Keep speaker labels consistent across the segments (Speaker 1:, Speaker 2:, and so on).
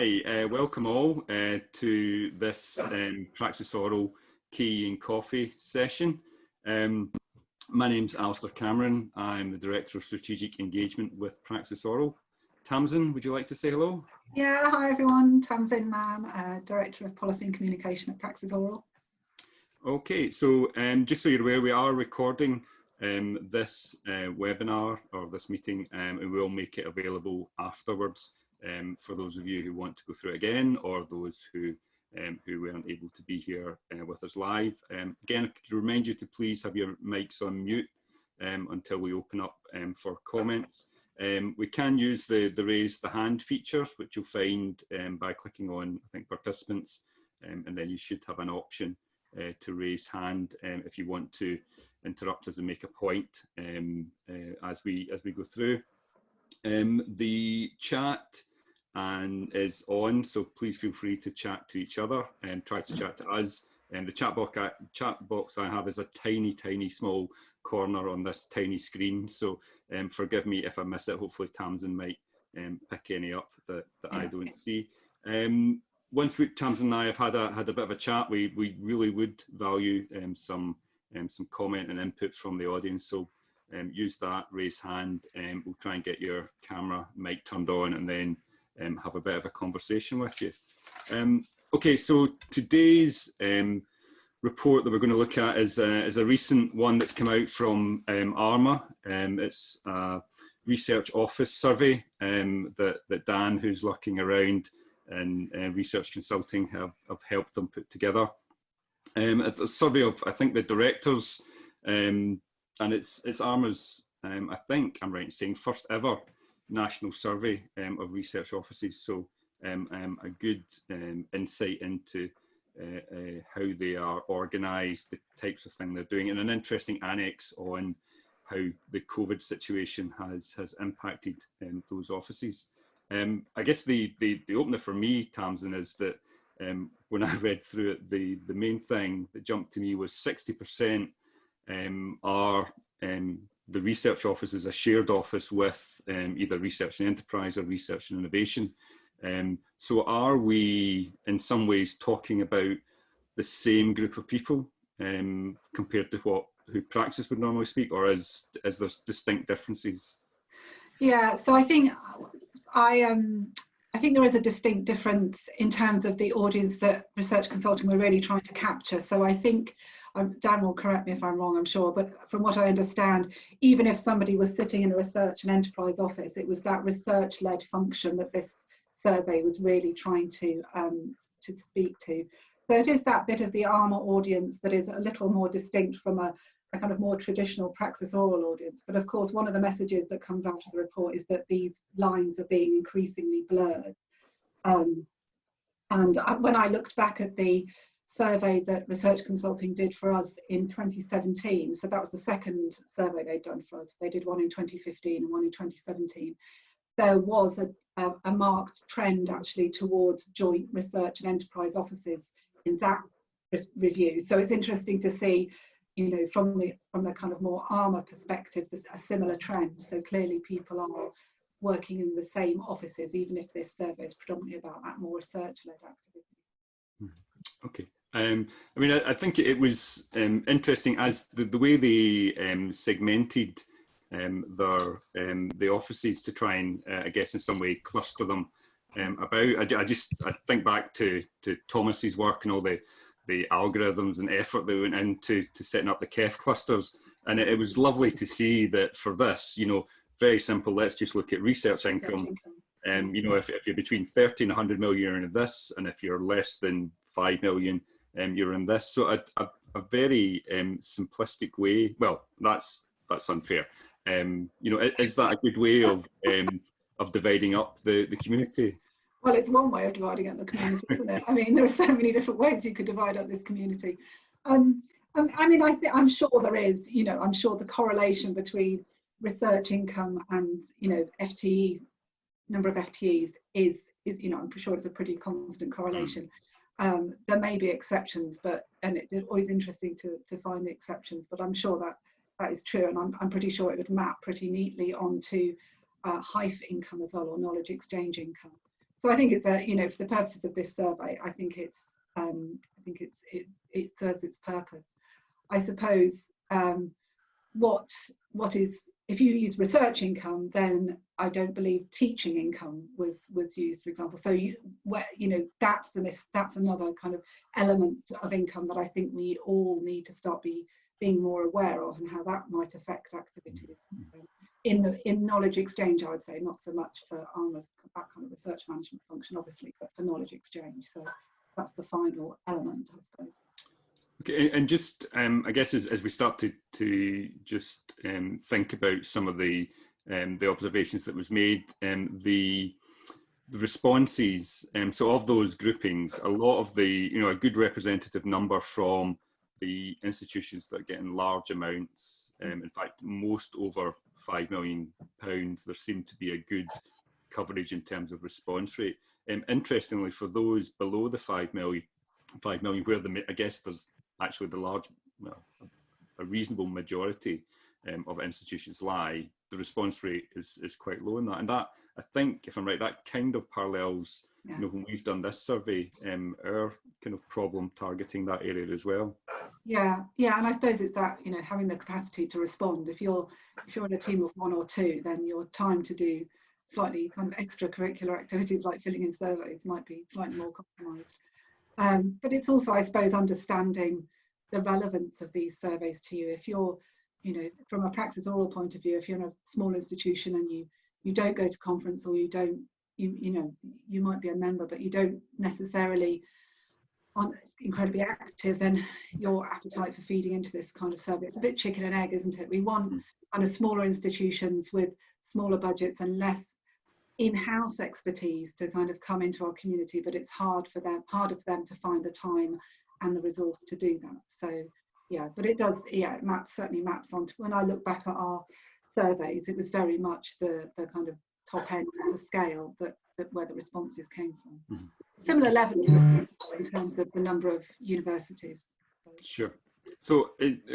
Speaker 1: Hi, welcome all to this PraxisAuril Key and Coffee session. My name's Alasdair Cameron. I'm the Director of Strategic Engagement with PraxisAuril. Tamsin, would you like to say hello?
Speaker 2: Yeah, hi everyone. Tamsin Mann, Director of Policy and Communication at PraxisAuril.
Speaker 1: Okay, so just so you're aware, we are recording this webinar or this meeting, and we'll make it available afterwards for those of you who want to go through it again, or those who weren't able to be here with us live. Again, to remind you to please have your mics on mute until we open up for comments. We can use the raise the hand feature, which you'll find by clicking on, I think, participants, and then you should have an option to raise hand if you want to interrupt us and make a point as we go through. The chat is on, so please feel free to chat to each other and try to chat to us. The chat box I have is a tiny small corner on this tiny screen, so forgive me if I miss it. Hopefully Tamsin might pick any up that I don't see. Once Tamsin and I have had a bit of a chat, we really would value some comment and input from the audience. So use that, raise hand, we'll try and get your camera mic turned on and then have a bit of a conversation with you. Okay, so today's report that we're going to look at is a recent one that's come out from ARMA. It's a research office survey that Dan, who's looking around and research consulting, have helped them put together. It's a survey of, I think, the directors, and it's ARMA's, I think I'm right in saying, first ever national survey of research offices. So a good insight into how they are organised, the types of thing they're doing, and an interesting annex on how the COVID situation has impacted those offices. I guess the opener for me, Tamsin, is that when I read through it, the main thing that jumped to me was 60% are the research office is a shared office with either research and enterprise or research and innovation. So are we in some ways talking about the same group of people compared to who Praxis would normally speak, or is there distinct differences?
Speaker 2: Yeah, so I think there is a distinct difference in terms of the audience that research consulting we're really trying to capture. So I think, Dan will correct me if I'm wrong, I'm sure, but from what I understand, even if somebody was sitting in a research and enterprise office, it was that research-led function that this survey was really trying to speak to. So it is that bit of the ARMA audience that is a little more distinct from a kind of more traditional PraxisAuril audience. But of course, one of the messages that comes out of the report is that these lines are being increasingly blurred. And when I looked back at the survey that research consulting did for us in 2017, so that was the second survey they'd done for us. They did one in 2015 and one in 2017. There was a marked trend actually towards joint research and enterprise offices in that review. So it's interesting to see, you know, from the kind of more ARMA perspective, there's a similar trend. So clearly people are working in the same offices, even if this survey is predominantly about that more research-led activity.
Speaker 1: Okay. I mean, I think it was interesting as the way they segmented the offices to try and, I guess, in some way cluster them about. I think back to Thomas's work and all the algorithms and effort that went into setting up the KEF clusters, and it was lovely to see that for this, you know, very simple. Let's just look at research income. You know, if you're between 30 and 100 million, you're in this, and if you're less than 5 million, you're in this. So a very simplistic way. Well, that's unfair. You know, is that a good way of dividing up the community?
Speaker 2: Well, it's one way of dividing up the community, isn't it? I mean, there are so many different ways you could divide up this community. I mean, I'm sure there is, you know, I'm sure the correlation between research income and, you know, FTEs, number of FTEs is, you know, I'm sure it's a pretty constant correlation. There may be exceptions, and it's always interesting to find the exceptions, but I'm sure that is true, and I'm pretty sure it would map pretty neatly onto HIFE income as well, or knowledge exchange income. So I think it's a, you know, for the purposes of this survey, I think it serves its purpose. I suppose what is, if you use research income, then I don't believe teaching income was used, for example. So that's another kind of element of income that I think we all need to start being more aware of, and how that might affect activities in knowledge exchange. I would say not so much for ARMA's, that kind of research management function, obviously, but for knowledge exchange. So that's the final element, I suppose.
Speaker 1: Okay, and just I guess as we start to just think about some of the observations that was made, the responses, so of those groupings, a lot of the, a good representative number from the institutions that are getting large amounts, in fact most over £5 million, there seemed to be a good coverage in terms of response rate. Interestingly, for those below the 5 million, where I guess there's actually the large, well, a reasonable majority of institutions lie, the response rate is quite low in that. And that, I think, if I'm right, that kind of parallels, when we've done this survey, our kind of problem targeting that area as well.
Speaker 2: Yeah, and I suppose it's that, having the capacity to respond. If you're in a team of one or two, then your time to do slightly kind of extracurricular activities like filling in surveys might be slightly more compromised. But it's also, I suppose, understanding the relevance of these surveys to you. If you're, from a PraxisAuril point of view, if you're in a small institution and you don't go to conference, or you don't, you might be a member, but you don't necessarily aren't incredibly active, then your appetite for feeding into this kind of survey, it's a bit chicken and egg, isn't it? We want kind of smaller institutions with smaller budgets and less in-house expertise to kind of come into our community, but it's harder for them to find the time and the resource to do that. So yeah, but it does, it certainly maps onto, when I look back at our surveys, it was very much the kind of top end of the scale that where the responses came from. Similar level in terms of the number of universities.
Speaker 1: Sure. So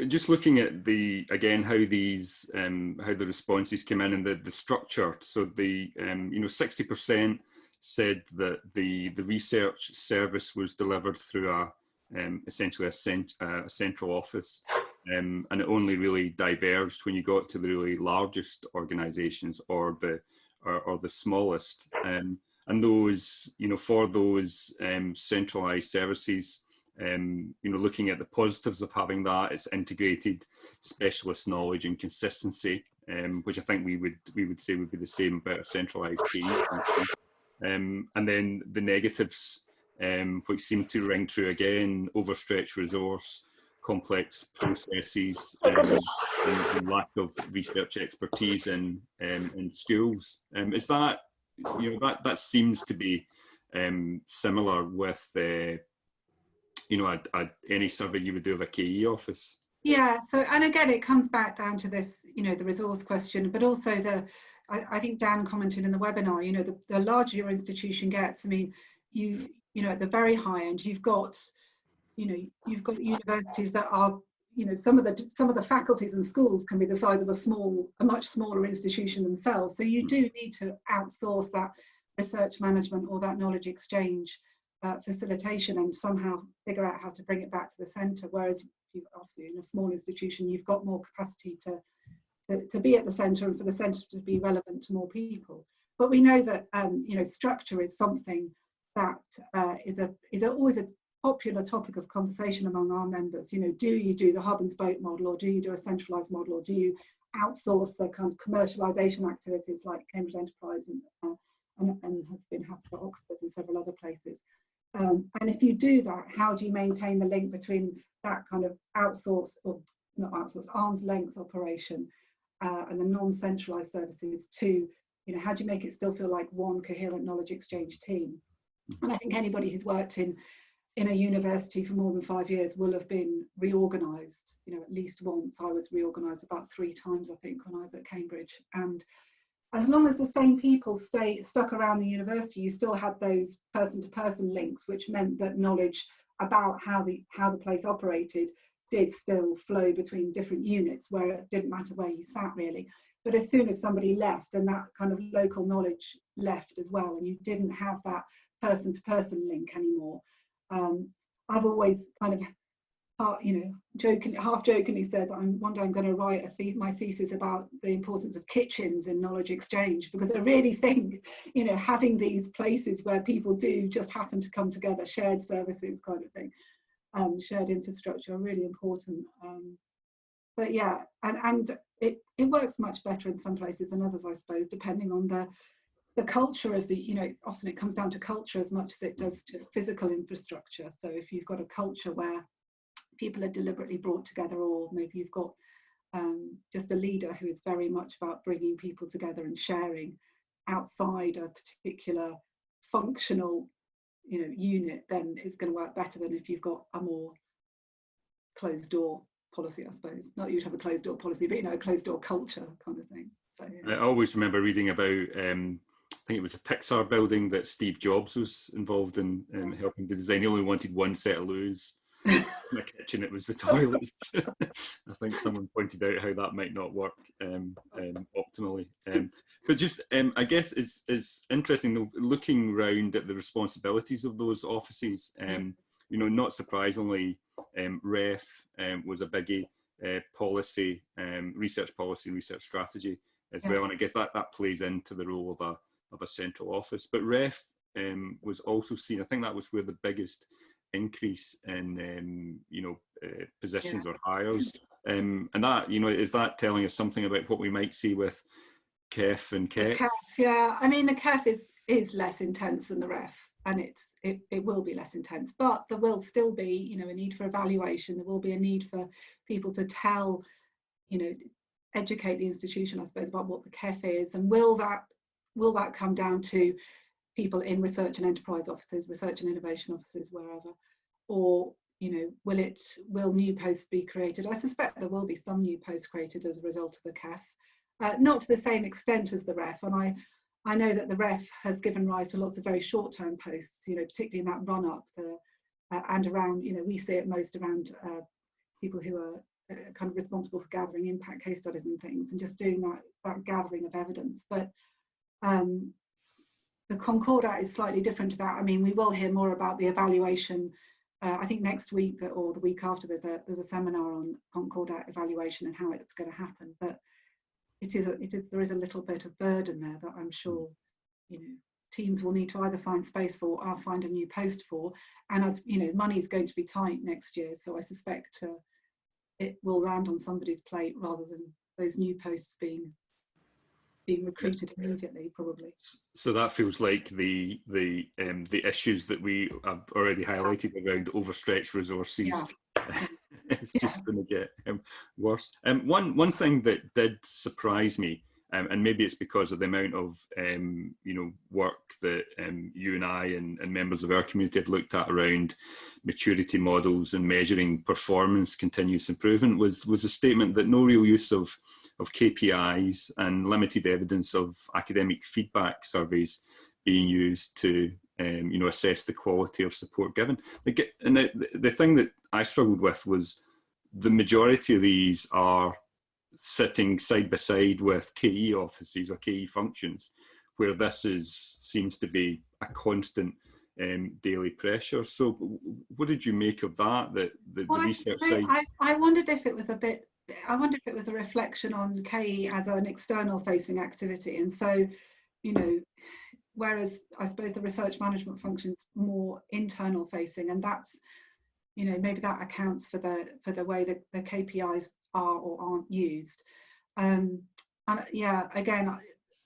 Speaker 1: just looking at again how these how the responses came in and the structure. So the 60% said that the research service was delivered through essentially a central office, and it only really diverged when you got to the really largest organisations or the smallest. And those, for those centralised services, looking at the positives of having that, it's integrated specialist knowledge and consistency, which I think we would say would be the same about a centralised team. And then the negatives, which seem to ring true again: overstretched resource, complex processes, and lack of research expertise in schools. Is that, that seems to be similar with any survey you would do of a KE office? Yeah,
Speaker 2: so, and again, it comes back down to this, the resource question, but also I think Dan commented in the webinar, the larger your institution gets, I mean, at the very high end, you've got universities that are, some of the faculties and schools can be the size of a much smaller institution themselves. So you do need to outsource that research management or that knowledge exchange facilitation, and somehow figure out how to bring it back to the centre. Whereas obviously in a small institution, you've got more capacity to be at the centre and for the centre to be relevant to more people. But we know that structure is something that is always a popular topic of conversation among our members. Do you do the hub and spoke model, or do you do a centralised model, or do you outsource the kind of commercialisation activities like Cambridge Enterprise and has been happening at Oxford and several other places? And if you do that, how do you maintain the link between that kind of outsource, or not outsource, arm's length operation and the non-centralised services to, how do you make it still feel like one coherent knowledge exchange team? And I think anybody who's worked in a university for more than 5 years will have been reorganised, at least once. I was reorganised about 3 times, I think, when I was at Cambridge. And as long as the same people stuck around the university, you still had those person-to-person links, which meant that knowledge about how the place operated did still flow between different units, where it didn't matter where you sat really. But as soon as somebody left, and that kind of local knowledge left as well, and you didn't have that person-to-person link anymore, I've always kind of, half jokingly said that one day I'm going to write my thesis about the importance of kitchens in knowledge exchange, because I really think, having these places where people do just happen to come together, shared services kind of thing, shared infrastructure are really important. But yeah, and it works much better in some places than others, I suppose, depending on the culture of the, often it comes down to culture as much as it does to physical infrastructure. So if you've got a culture where people are deliberately brought together, or maybe you've got just a leader who is very much about bringing people together and sharing outside a particular functional unit, then it's going to work better than if you've got a more closed door policy, I suppose. Not that you'd have a closed door policy, but a closed door culture kind of thing. So yeah.
Speaker 1: I always remember reading about I think it was a Pixar building that Steve Jobs was involved in helping to design. He only wanted one set of loos in the kitchen. It was the toilets. I think someone pointed out how that might not work optimally. But just, I guess it's interesting though, looking round at the responsibilities of those offices. Not surprisingly, REF was a biggie. Policy, research strategy as well, and I guess that plays into the role of a central office. But REF was also seen, I think that was where the biggest increase in positions or hires, and that is that telling us something about what we might see with KEF and KEC?
Speaker 2: Yeah, I mean the KEF is less intense than the REF, and it will be less intense, but there will still be a need for evaluation. There will be a need for people to tell, educate the institution, I suppose, about what the KEF is, and will that come down to people in research and enterprise offices, research and innovation offices, wherever, or will new posts be created? I suspect there will be some new posts created as a result of the KEF, not to the same extent as the REF, and I know that the REF has given rise to lots of very short-term posts, particularly in that run-up, and around, we see it most around people who are kind of responsible for gathering impact case studies and things, and just doing that gathering of evidence. But the Concordat is slightly different to that. I mean, we will hear more about the evaluation. I think next week or the week after, there's a seminar on Concordat evaluation and how it's going to happen. But there is a little bit of burden there that I'm sure teams will need to either find space for or find a new post for. And as money is going to be tight next year, so I suspect it will land on somebody's plate rather than those new posts being recruited immediately, probably.
Speaker 1: So that feels like the issues that we have already highlighted around overstretched resources. Yeah. It's just going to get worse. One thing that did surprise me, and maybe it's because of the amount of work that you and I and members of our community have looked at around maturity models and measuring performance, continuous improvement, was a statement that no real use of KPIs and limited evidence of academic feedback surveys being used to assess the quality of support given. And the thing that I struggled with was the majority of these are sitting side by side with KE offices or KE functions, where this seems to be a constant daily pressure. So what did you make of that? The research side?
Speaker 2: I wondered if it was a reflection on KE as an external facing activity, and so whereas I suppose the research management function's more internal facing, and that's maybe that accounts for the way that the KPIs are or aren't used. And yeah, again,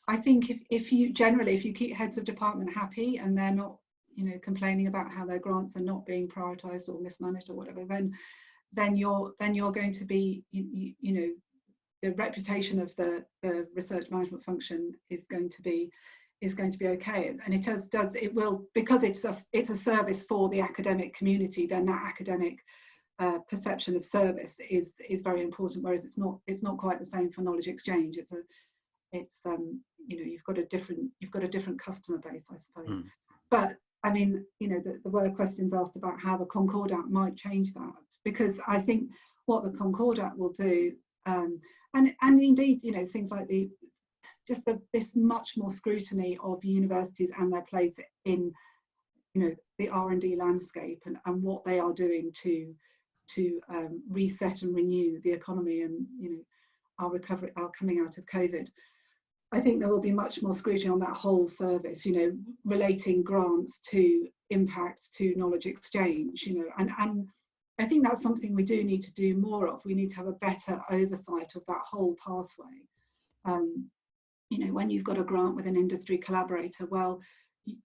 Speaker 2: I think if you keep heads of department happy and they're not complaining about how their grants are not being prioritized or mismanaged or whatever, then you're going to be the reputation of the research management function is going to be okay, and it will, because it's a service for the academic community, then that academic perception of service is very important, whereas it's not quite the same for knowledge exchange. You've got a different customer base, I suppose. But I mean, there were questions asked about how the Concordat might change that, because I think what the Concordat will do, And indeed, you know, things like this much more scrutiny of universities and their place in, you know, the R&D landscape, and what they are doing to reset and renew the economy, and, you know, our recovery, our coming out of COVID. I think there will be much more scrutiny on that whole service, you know, relating grants to impact, to knowledge exchange, you know, and I think that's something we do need to do more of. We need to have a better oversight of that whole pathway. You know, when you've got a grant with an industry collaborator, well,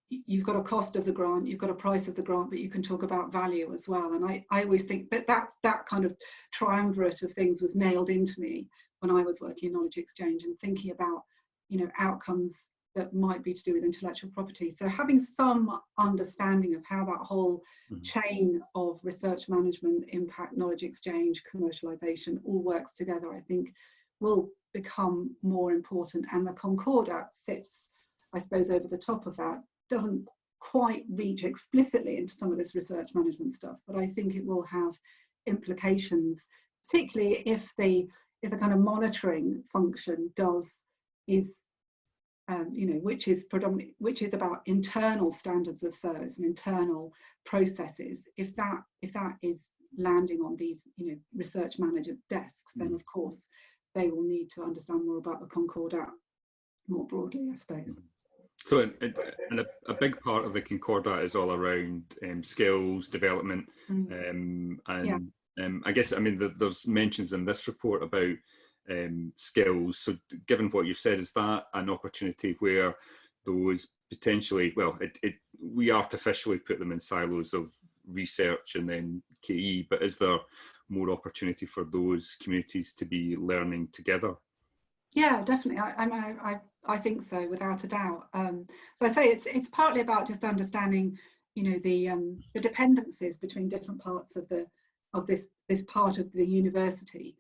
Speaker 2: you've got a cost of the grant, you've got a price of the grant, but you can talk about value as well. And I always think that kind of triumvirate of things was nailed into me when I was working in knowledge exchange and thinking about, you know, outcomes that might be to do with intellectual property. So having some understanding of how that whole chain of research management, impact, knowledge exchange, commercialization all works together, I think will become more important. And the Concordat sits, I suppose, over the top of that. Doesn't quite reach explicitly into some of this research management stuff, but I think it will have implications, particularly if the kind of monitoring function is you know, which is about internal standards of service and internal processes. If that is landing on these, you know, research managers' desks, then of course they will need to understand more about the Concordat more broadly, I suppose.
Speaker 1: So, and a big part of the Concordat is all around skills development, and I guess, I mean, there's mentions in this report about skills. So given what you've said, is that an opportunity where those potentially, well, we artificially put them in silos of research and then KE, but is there more opportunity for those communities to be learning together?
Speaker 2: Yeah, definitely. I think so, without a doubt. So I say it's partly about just understanding, you know, the dependencies between different parts of this part of the university.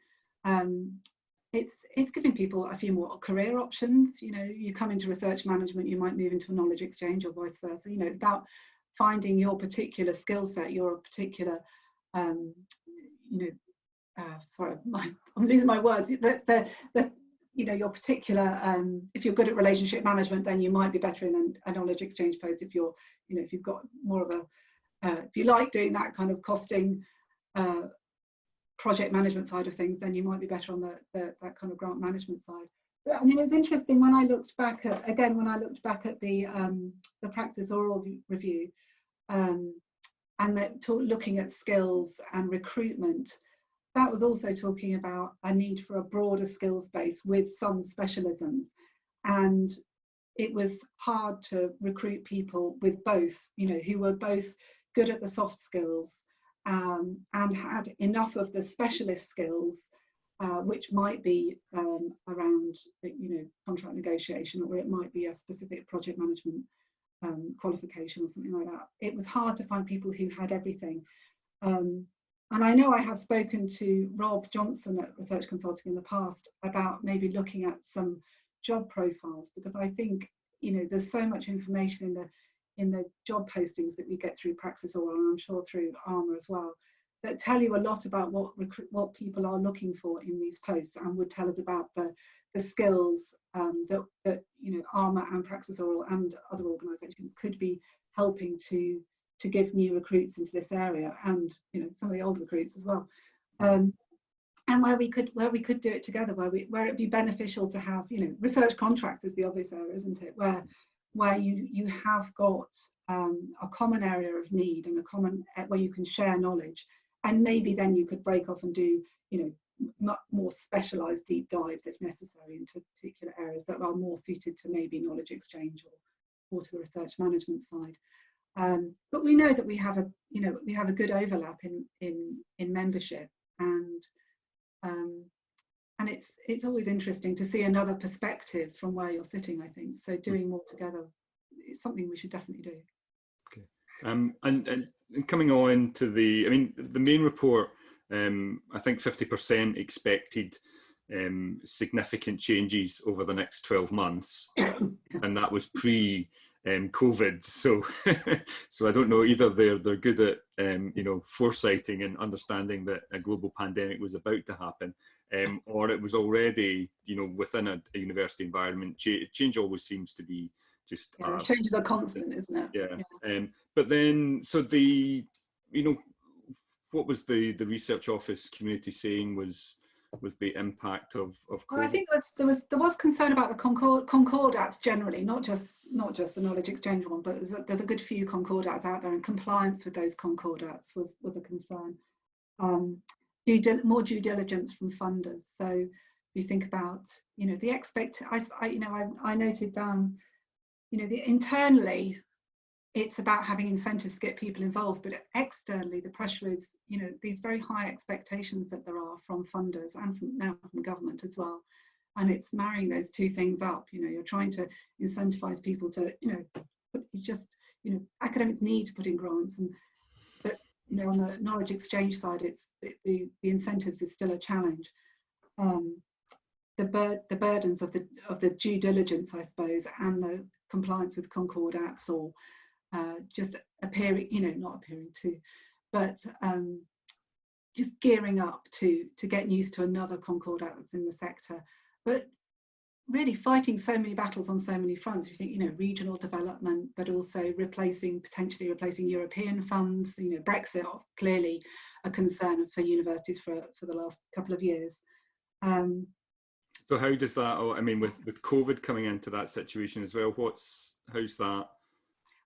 Speaker 2: It's giving people a few more career options. You know, you come into research management, you might move into a knowledge exchange or vice versa. You know, it's about finding your particular skill set, your particular, you know, sorry, I'm losing my words. You know, your particular, if you're good at relationship management, then you might be better in a knowledge exchange post. If you're, you know, if you've got more of if you like doing that kind of costing, project management side of things, then you might be better on that kind of grant management side. But, I mean, it was interesting when I looked back at the PraxisAuril review, and looking at skills and recruitment. That was also talking about a need for a broader skills base with some specialisms, and it was hard to recruit people with both, you know, who were both good at the soft skills and had enough of the specialist skills, which might be around, you know, contract negotiation, or it might be a specific project management qualification or something like that. It was hard to find people who had everything. And I know I have spoken to Rob Johnson at Research Consulting in the past about maybe looking at some job profiles, because I think, you know, there's so much information in the job postings that we get through PraxisAuril, and I'm sure through ARMA as well, that tell you a lot about what people are looking for in these posts, and would tell us about the skills that you know, ARMA and PraxisAuril and other organisations could be helping to give new recruits into this area, and, you know, some of the old recruits as well, and where we could do it together, where it'd be beneficial to have, you know, research contracts is the obvious area, isn't it, where you have got a common area of need and a common where you can share knowledge, and maybe then you could break off and do, you know, more specialised deep dives if necessary into particular areas that are more suited to maybe knowledge exchange or to the research management side. But we know that we have a good overlap in membership, and it's always interesting to see another perspective from where you're sitting, I think. So doing more together is something we should definitely do.
Speaker 1: Okay. And coming on to the main report, I think 50% expected significant changes over the next 12 months, and that was pre-COVID. So I don't know, either they're good at you know, foresighting and understanding that a global pandemic was about to happen, or it was already, within a university environment. Change always seems to be just
Speaker 2: changes are constant, isn't it?
Speaker 1: Yeah. But then, so what was the research office community saying was the impact of COVID?
Speaker 2: Well, I think there was concern about the concordats generally, not just the knowledge exchange one, but there's a good few concordats out there, and compliance with those concordats was a concern. More due diligence from funders. So if you think about, I noted down, internally, it's about having incentives to get people involved, but externally the pressure is, these very high expectations that there are from funders and from government as well. And it's marrying those two things up. You're trying to incentivize people to, academics need to put in grants, but on the knowledge exchange side, it's the incentives is still a challenge. The burdens of the due diligence, I suppose, and the compliance with concordats, or just appearing, not appearing to, but just gearing up to get used to another concordat that's in the sector, but really fighting so many battles on so many fronts. You think, regional development, but also potentially replacing European funds. Brexit, clearly a concern for universities for the last couple of years.
Speaker 1: So how does that, with COVID coming into that situation as well, how's that?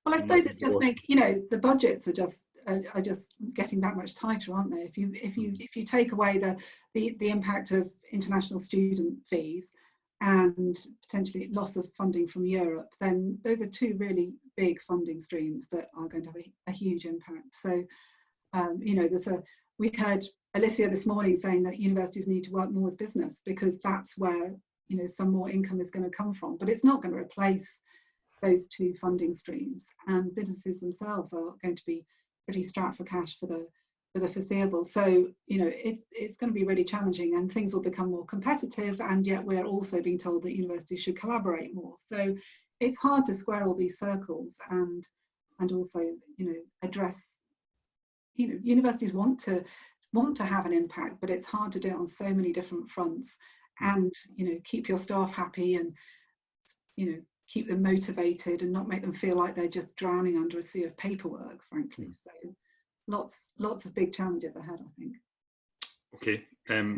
Speaker 2: Well, I suppose it's just the budgets are just getting that much tighter, aren't they? If you take away the impact of international student fees and potentially loss of funding from Europe, then those are two really big funding streams that are going to have a huge impact. So, we heard Alicia this morning saying that universities need to work more with business, because that's where some more income is going to come from, but it's not going to replace those two funding streams, and businesses themselves are going to be pretty strapped for cash for the foreseeable. So it's going to be really challenging, and things will become more competitive, and yet we're also being told that universities should collaborate more. So it's hard to square all these circles and also address, universities want to have an impact, but it's hard to do it on so many different fronts, and keep your staff happy, and keep them motivated, and not make them feel like they're just drowning under a sea of paperwork, frankly. So lots of big challenges ahead, I think.
Speaker 1: Okay,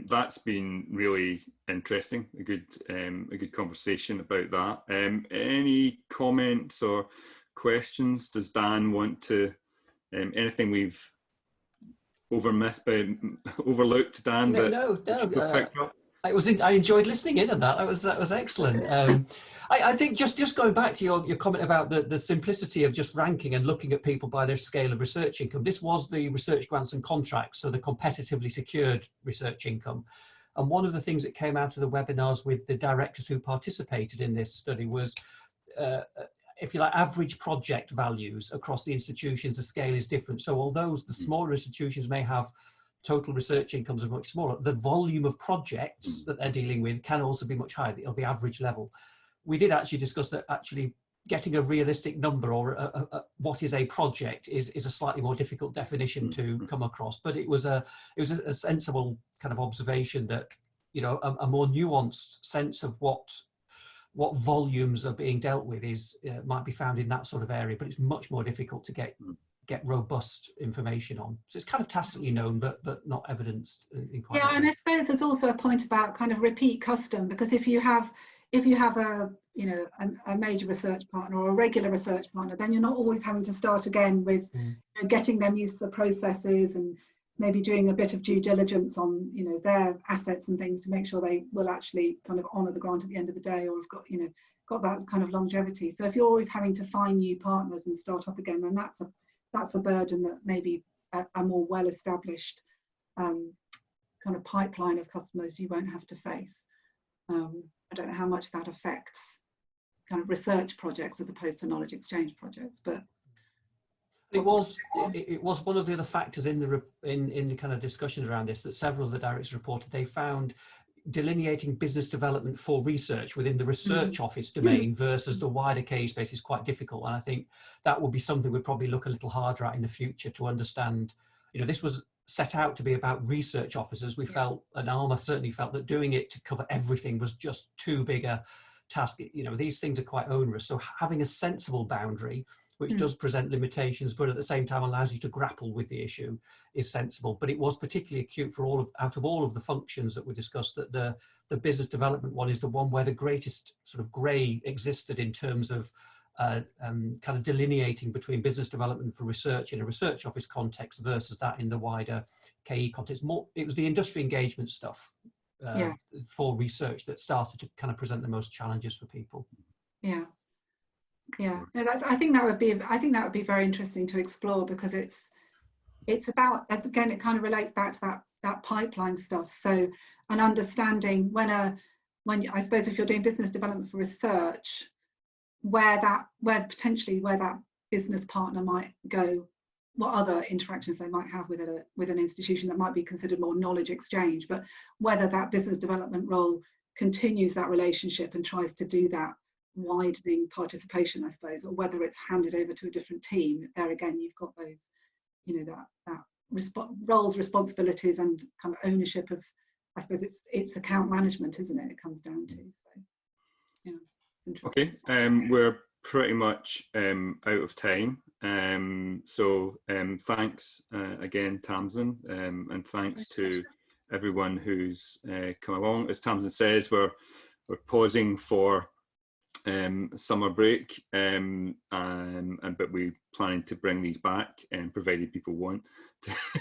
Speaker 1: that's been really interesting. A good conversation about that. Any comments or questions? Does Dan want to? Anything we've overlooked, Dan?
Speaker 3: No. I enjoyed listening in on that. That was excellent. I think just going back to your comment about the simplicity of just ranking and looking at people by their scale of research income. This was the research grants and contracts, so the competitively secured research income. And one of the things that came out of the webinars with the directors who participated in this study was, if you like, average project values across the institutions. The scale is different. So although the smaller institutions may have total research incomes are much smaller, the volume of projects that they're dealing with can also be much higher. It'll be average level. We did actually discuss that actually getting a realistic number, or what is a project, is a slightly more difficult definition to come across. But it was a sensible kind of observation that a more nuanced sense of what volumes are being dealt with might be found in that sort of area, but it's much more difficult to get robust information on. So it's kind of tacitly known, but not evidenced in quite.
Speaker 2: Yeah, and I suppose there's also a point about kind of repeat custom, because if you have a major research partner or a regular research partner, then you're not always having to start again with getting them used to the processes, and maybe doing a bit of due diligence on their assets and things to make sure they will actually kind of honour the grant at the end of the day, or have got that kind of longevity. So if you're always having to find new partners and start up again, then that's a burden that maybe a more well-established kind of pipeline of customers you won't have to face. I don't know how much that affects kind of research projects as opposed to knowledge exchange projects, but
Speaker 3: it was one of the other factors in the kind of discussions around this that several of the directors reported. They found delineating business development for research within the research office domain versus the wider KE space is quite difficult, and I think that will be something we'll probably look a little harder at in the future to understand. This was set out to be about research officers, we felt, and Alma certainly felt, that doing it to cover everything was just too big a task. You know, these things are quite onerous. So having a sensible boundary, which does present limitations, but at the same time allows you to grapple with the issue, is sensible. But it was particularly acute for out of all of the functions that were discussed, that the business development one is the one where the greatest sort of grey existed in terms of kind of delineating between business development for research in a research office context versus that in the wider KE context. It was the industry engagement stuff for research that started to kind of present the most challenges for people.
Speaker 2: Yeah. No, I think that would be very interesting to explore, because it's about, again, it kind of relates back to that pipeline stuff. So an understanding when I suppose if you're doing business development for research, where that business partner might go, what other interactions they might have with an institution that might be considered more knowledge exchange, but whether that business development role continues that relationship and tries to do that widening participation, I suppose, or whether it's handed over to a different team. There again, you've got those, you know, that roles, responsibilities, and kind of ownership of, I suppose it's account management, isn't it? It comes down to. So yeah, it's interesting.
Speaker 1: Okay, we're pretty much out of time. So thanks again, Tamsin, and thanks to everyone who's come along. As Tamsin says, we're pausing for summer break, but we're planning to bring these back, provided people want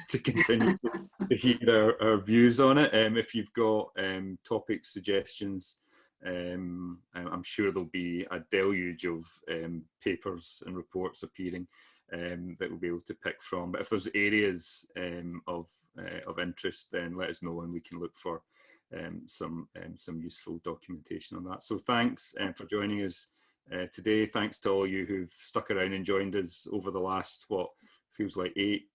Speaker 1: to continue to hear our views on it. If you've got topic suggestions, I'm sure there'll be a deluge of papers and reports appearing that we'll be able to pick from. But if there's areas of interest, then let us know and we can look for some useful documentation on that. So thanks for joining us today. Thanks to all you who've stuck around and joined us over the last, what feels like 8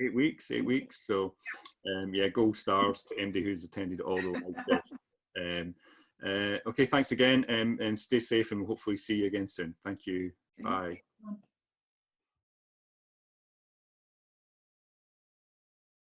Speaker 1: weeks. So yeah, gold stars to MD who's attended all the live. Okay, thanks again, and stay safe, and we'll hopefully see you again soon. Thank you. Bye.